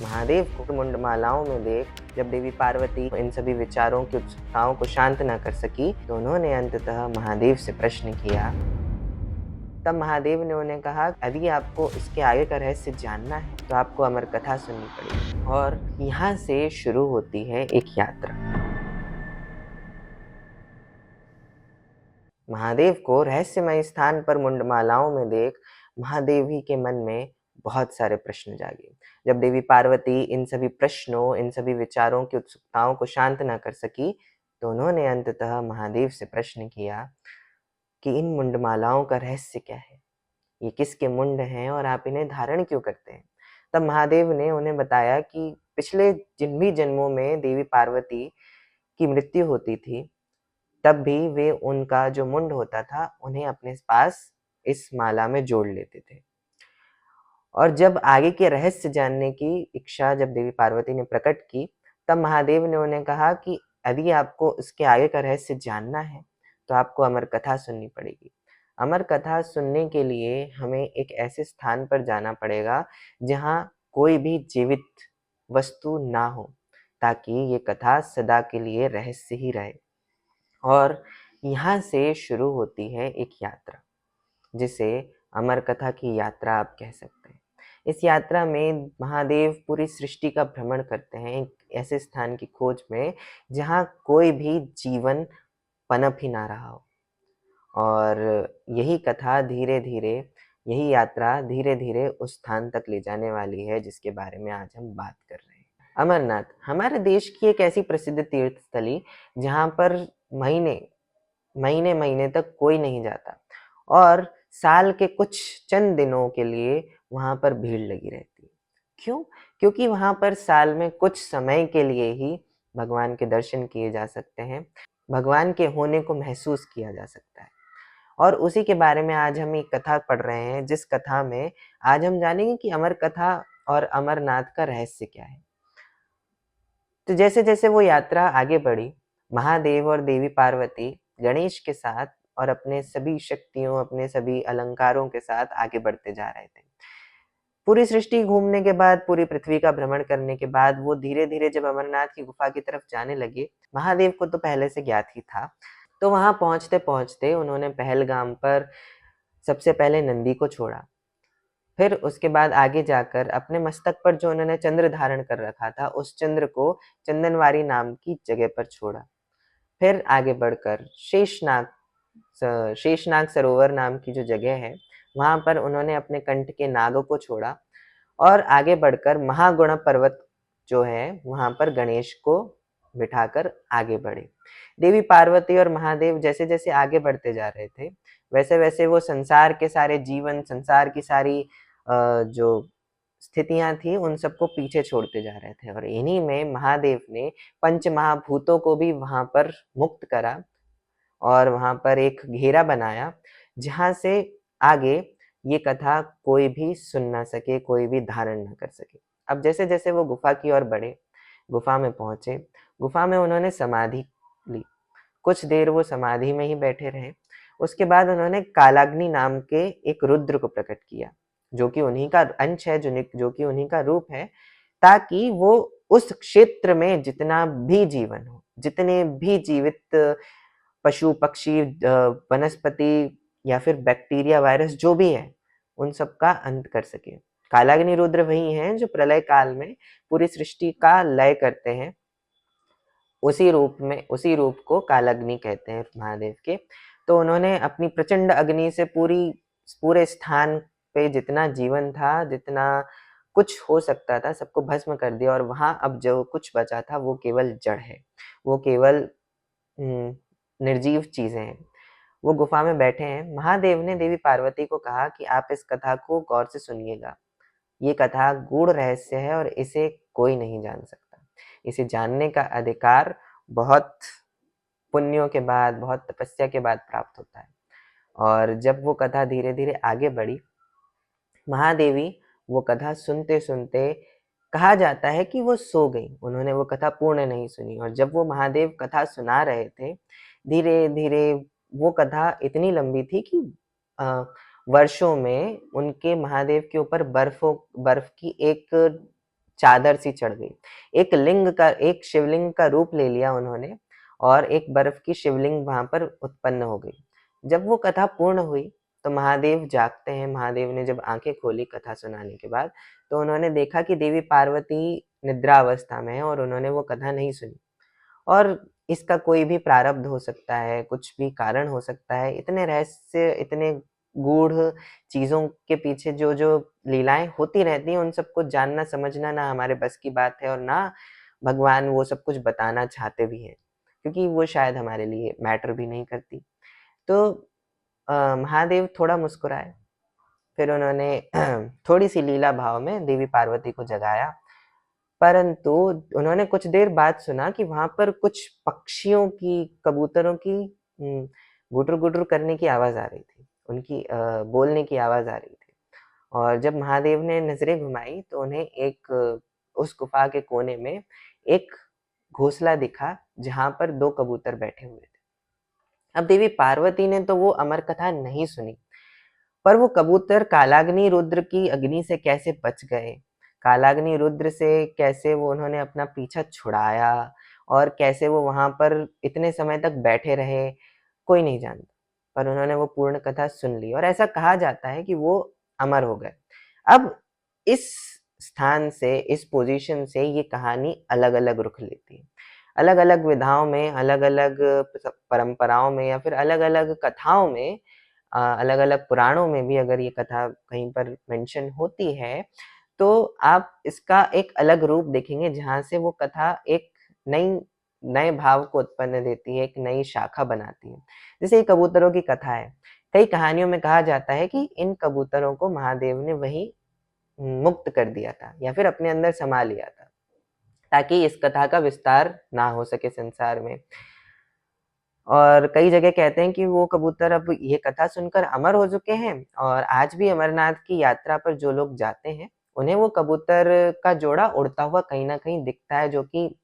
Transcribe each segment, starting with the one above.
महादेव को मुंडमालाओं में देख जब देवी पार्वती इन सभी विचारों की उत्सुकताओं को शांत न कर सकी तो उन्होंने अंततः महादेव से प्रश्न किया। तब महादेव ने उन्हें कहा, यदि आपको इसके आगे का रहस्य जानना है तो आपको अमर कथा सुननी पड़ेगी। और यहाँ से शुरू होती है एक यात्रा। महादेव को रहस्यमय स्थान पर मुंडमालाओं में देख महादेव ही के मन में बहुत सारे प्रश्न जागे। जब देवी पार्वती इन सभी प्रश्नों, इन सभी विचारों की उत्सुकताओं को शांत न कर सकी तो उन्होंने अंततः महादेव से प्रश्न किया कि इन मुंडमालाओं का रहस्य क्या है, ये किसके मुंड हैं और आप इन्हें धारण क्यों करते हैं। तब महादेव ने उन्हें बताया कि पिछले जिन भी जन्मों में देवी पार्वती की मृत्यु होती थी तब भी वे उनका जो मुंड होता था उन्हें अपने पास इस माला में जोड़ लेते थे। और जब आगे के रहस्य जानने की इच्छा जब देवी पार्वती ने प्रकट की तब महादेव ने उन्हें कहा कि यदि आपको इसके आगे का रहस्य जानना है तो आपको अमर कथा सुननी पड़ेगी। अमर कथा सुनने के लिए हमें एक ऐसे स्थान पर जाना पड़ेगा जहाँ कोई भी जीवित वस्तु ना हो, ताकि ये कथा सदा के लिए रहस्य ही रहे। और यहाँ से शुरू होती है एक यात्रा, जिसे अमर कथा की यात्रा आप कह सकते हैं। इस यात्रा में महादेव पूरी सृष्टि का भ्रमण करते हैं एक ऐसे स्थान की खोज में जहाँ कोई भी जीवन पनप ही ना रहा हो। और यही कथा धीरे धीरे, यही यात्रा धीरे धीरे उस स्थान तक ले जाने वाली है जिसके बारे में आज हम बात कर रहे हैं। अमरनाथ हमारे देश की एक ऐसी प्रसिद्ध तीर्थ स्थली जहाँ पर महीने महीने महीने तक कोई नहीं जाता और साल के कुछ चंद दिनों के लिए वहाँ पर भीड़ लगी रहती है। क्यों? क्योंकि वहाँ पर साल में कुछ समय के लिए ही भगवान के दर्शन किए जा सकते हैं, भगवान के होने को महसूस किया जा सकता है। और उसी के बारे में आज हम एक कथा पढ़ रहे हैं, जिस कथा में आज हम जानेंगे कि अमर कथा और अमरनाथ का रहस्य क्या है। तो जैसे जैसे वो यात्रा आगे बढ़ी, महादेव और देवी पार्वती गणेश के साथ और अपने सभी शक्तियों, अपने सभी अलंकारों के साथ आगे बढ़ते जा रहे थे। पूरी सृष्टि घूमने के बाद, पूरी पृथ्वी का भ्रमण करने के बाद वो धीरे धीरे जब अमरनाथ की गुफा की तरफ जाने लगे, महादेव को तो पहले से ज्ञात ही था। तो वहां पहुंचते पहुंचते उन्होंने पहलगाम पर सबसे पहले नंदी को छोड़ा। फिर उसके बाद आगे जाकर अपने मस्तक पर जो उन्होंने चंद्र धारण कर रखा था उस चंद्र को चंदनवारी नाम की जगह पर छोड़ा। फिर आगे बढ़कर शेषनाग सरोवर नाम की जो जगह है वहां पर उन्होंने अपने कंठ के नाग को छोड़ा और आगे बढ़कर महागुण पर्वत जो है वहां पर गणेश को बिठाकर आगे बढ़े। देवी पार्वती और महादेव जैसे जैसे आगे बढ़ते जा रहे थे वैसे वैसे वो संसार के सारे जीवन, संसार की सारी जो स्थितियां थी उन सबको पीछे छोड़ते जा रहे थे। और इन्हीं में महादेव ने पंच महाभूतों को भी वहां पर मुक्त करा और वहां पर एक घेरा बनाया जहां से आगे ये कथा कोई भी सुन ना सके, कोई भी धारण ना कर सके। अब जैसे जैसे वो गुफा की ओर बढ़े, गुफा में पहुंचे, गुफा में उन्होंने समाधि ली। कुछ देर वो समाधि में ही बैठे रहे। उसके बाद उन्होंने कालाग्नि नाम के एक रुद्र को प्रकट किया जो कि उन्हीं का अंश है, जो कि उन्हीं का रूप है, ताकि वो उस क्षेत्र में जितना भी जीवन हो, जितने भी जीवित पशु पक्षी, वनस्पति या फिर बैक्टीरिया, वायरस जो भी है उन सब का अंत कर सके। कालाग्नि रुद्र वही हैं जो प्रलय काल में पूरी सृष्टि का लय करते हैं। उसी रूप को कालाग्नि कहते हैं महादेव के। तो उन्होंने अपनी प्रचंड अग्नि से पूरे स्थान पे जितना जीवन था, जितना कुछ हो सकता था, सबको भस्म कर दिया। और वहां अब जो कुछ बचा था वो केवल जड़ है, वो केवल निर्जीव चीजें हैं। वो गुफा में बैठे हैं। महादेव ने देवी पार्वती को कहा कि आप इस कथा को गौर से सुनिएगा। ये कथा गूढ़ रहस्य है और इसे कोई नहीं जान सकता। इसे जानने का अधिकार बहुत पुण्यों के बाद, बहुत तपस्या के बाद प्राप्त होता है। और जब वो कथा धीरे धीरे आगे बढ़ी, महादेवी वो कथा सुनते सुनते कहा जाता है कि वो सो गई। उन्होंने वो कथा पूर्ण नहीं सुनी। और जब वो महादेव कथा सुना रहे थे, धीरे धीरे वो कथा इतनी लंबी थी कि वर्षों में उनके महादेव के ऊपर बर्फ की एक चादर सी चढ़ गई। एक शिवलिंग का रूप ले लिया उन्होंने और एक बर्फ की शिवलिंग वहाँ पर उत्पन्न हो गई। जब वो कथा पूर्ण हुई तो महादेव जागते हैं। महादेव ने जब आँखें खोली कथा सुनाने के बाद, तो उन्होंने देखा कि देवी पार्वती निद्रावस्था में है और उन्होंने वो कथा नहीं सुनी। और इसका कोई भी प्रारब्ध हो सकता है, कुछ भी कारण हो सकता है। इतने रहस्य, इतने गूढ़ चीज़ों के पीछे जो लीलाएँ होती रहती हैं, उन सबको जानना, समझना ना हमारे बस की बात है और ना भगवान वो सब कुछ बताना चाहते भी हैं, क्योंकि वो शायद हमारे लिए मैटर भी नहीं करती। तो महादेव थोड़ा मुस्कुराए, फिर उन्होंने थोड़ी-सी लीला भाव में देवी पार्वती को जगाया, परंतु उन्होंने कुछ देर बाद सुना कि वहाँ पर कुछ पक्षियों की, कबूतरों की गुटर-गुटर करने की आवाज़ आ रही थी, उनकी बोलने की आवाज़ आ रही थी। और जब महादेव ने नज़रें घुमाई तो उन्हें उस गुफ़ा के कोने में एक घोंसला दिखा, जहाँ पर 2 कबूतर बैठे हुए थे। अब देवी पार्वती ने तो वो अमर कथा नहीं सुनी, पर वो कबूतर कालाग्नि रुद्र की अग्नि से कैसे बच गए, कालाग्नि रुद्र से कैसे वो उन्होंने अपना पीछा छुड़ाया और कैसे वो वहाँ पर इतने समय तक बैठे रहे, कोई नहीं जानता। पर उन्होंने वो पूर्ण कथा सुन ली और ऐसा कहा जाता है कि वो अमर हो गए। अब इस स्थान से, इस पोज़ीशन से ये कहानी अलग-अलग रुख लेती है। अलग-अलग विधाओं में, अलग-अलग परंपराओं में या फिर अलग-अलग कथाओं में, अलग-अलग पुराणों में भी अगर ये कथा कहीं पर मेंशन होती है, तो आप इसका एक अलग रूप देखेंगे, जहाँ से वो कथा एक नए भाव को उत्पन्न देती है, एक नई शाखा बनाती है। जैसे ये कबूतरों की कथा है, कई कहानियों में कहा जाता है कि इन कबूतरों को महादेव ने वहीं मुक्त कर दिया था या फिर अपने अंदर समा लिया था, ताकि इस कथा का विस्तार ना हो सके संसार में। और कई जगह कहते हैं कि वो कबूतर अब ये कथा सुनकर अमर हो चुके हैं और आज भी अमरनाथ की यात्रा पर जो लोग जाते हैं, उन्हें वो कबूतर का जोड़ा उड़ता हुआ कहीं न कहीं दिखता है, जो कि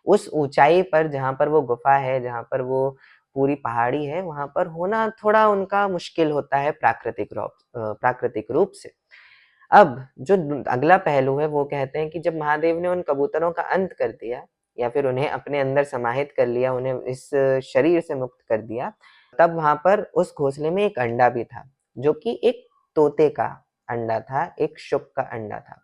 उस ऊँचाई पर जहाँ पर वो गुफ़ा है, जहाँ पर वो पूरी पहाड़ी है, वहाँ पर होना थोड़ा उनका मुश्किल होता है प्राकृतिक रूप से। अब जो अगला पहलू है, वो कहते हैं कि जब महादेव ने उन कबूतरों का अंत कर दिया या फिर उन्हें अपने अंदर समाहित कर लिया, उन्हें इस शरीर से मुक्त कर दिया, तब वहाँ पर उस घोंसले में एक अंडा भी था, जो कि एक तोते का अंडा था, एक शुक का अंडा था।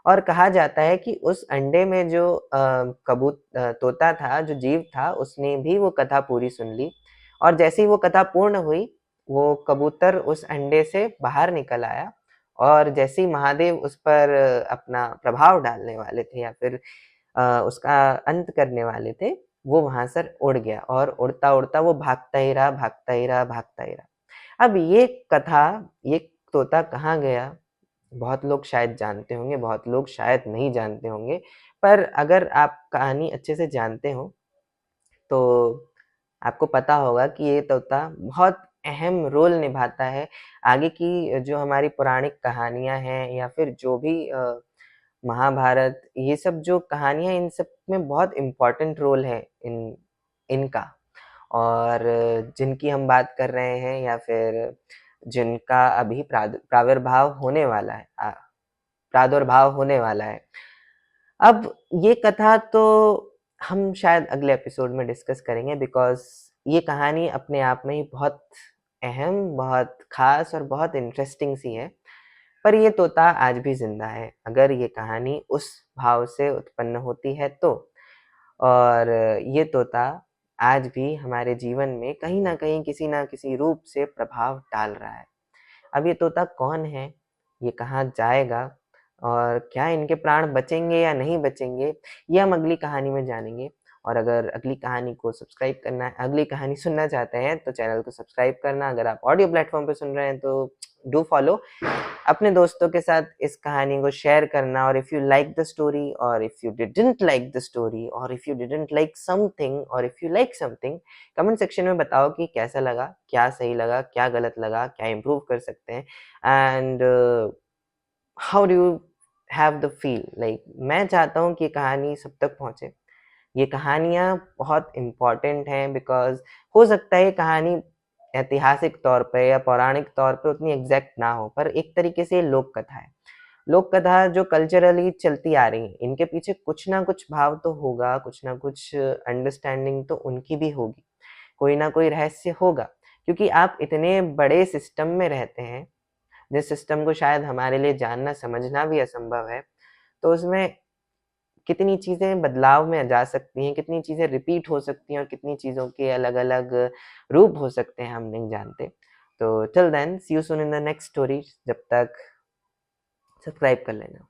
और कहा जाता है कि उस अंडे में जो तोता था, जो जीव था, उसने भी वो कथा पूरी सुन ली और जैसे ही वो कथा पूर्ण हुई, वो कबूतर उस अंडे से बाहर निकल आया और जैसे ही महादेव उस पर अपना प्रभाव डालने वाले थे या फिर उसका अंत करने वाले थे, वो वहाँ से उड़ गया और उड़ता-उड़ता वो भागता ही रहा, भागता ही रहा, भागता ही रहा। अब ये कथा, ये तोता कहाँ गया? बहुत लोग शायद जानते होंगे, बहुत लोग शायद नहीं जानते होंगे, पर अगर आप कहानी अच्छे से जानते हो, तो आपको पता होगा कि ये तोता बहुत अहम रोल निभाता है। आगे की जो हमारी पौराणिक कहानियाँ हैं या फिर जो भी महाभारत, ये सब जो कहानियाँ, इन सब में बहुत इम्पोर्टेंट रोल है इनका। और जिनकी हम बात कर रहे हैं या फिर जिनका अभी प्रादुर्भाव होने वाला है, प्रादुर्भाव होने वाला है। अब ये कथा तो हम शायद अगले एपिसोड में डिस्कस करेंगे, बिकॉज़ ये कहानी अपने आप में ही बहुत अहम, बहुत ख़ास और बहुत इंटरेस्टिंग सी है। पर ये तोता आज भी ज़िंदा है, अगर ये कहानी उस भाव से उत्पन्न होती है तो। और ये तोता आज भी हमारे जीवन में कहीं न कहीं, किसी न किसी रूप से प्रभाव डाल रहा है। अब ये तोता कौन है? ये कहाँ जाएगा? और क्या इनके प्राण बचेंगे या नहीं बचेंगे? ये हम अगली कहानी में जानेंगे। और अगर अगली कहानी को सब्सक्राइब करना है, अगली कहानी सुनना चाहते हैं, तो चैनल को सब्सक्राइब करना। अगर आप ऑडियो प्लेटफ़ॉर्म पे सुन रहे हैं तो डू फॉलो। अपने दोस्तों के साथ इस कहानी को शेयर करना। और if you like the story और if you didn't like the story और if you didn't like something और if you like something, comment section में बताओ कि कैसा लगा, क्या सही लगा, क्या गलत लगा, क्या इम्प्रूव कर सकते हैं। And how do you have the feel, like मैं चाहता हूँ कि ये कहानी सब तक पहुँचे। ये कहानियाँ बहुत इम्पोर्टेंट हैं, बिकॉज़ हो सकता है ये कहानी ऐतिहासिक तौर पे या पौराणिक तौर पे उतनी एग्ज़ैक्ट ना हो, पर एक तरीके से ये लोक कथा है। लोक कथा जो कल्चरली चलती आ रही हैं, इनके पीछे कुछ ना कुछ भाव तो होगा, कुछ ना कुछ अंडरस्टैंडिंग तो उनकी भी होगी, कोई ना कोई रहस्य होगा। क्योंकि आप इतने बड़े सिस्टम में रहते हैं, जिस सिस्टम को शायद हमारे लिए जानना समझना भी असंभव है, तो उसमें कितनी चीज़ें बदलाव में जा सकती हैं, कितनी चीज़ें रिपीट हो सकती हैं और कितनी चीज़ों के अलग-अलग रूप हो सकते हैं, हम नहीं जानते। तो till then see you soon in the next story. जब तक सब्सक्राइब कर लेना।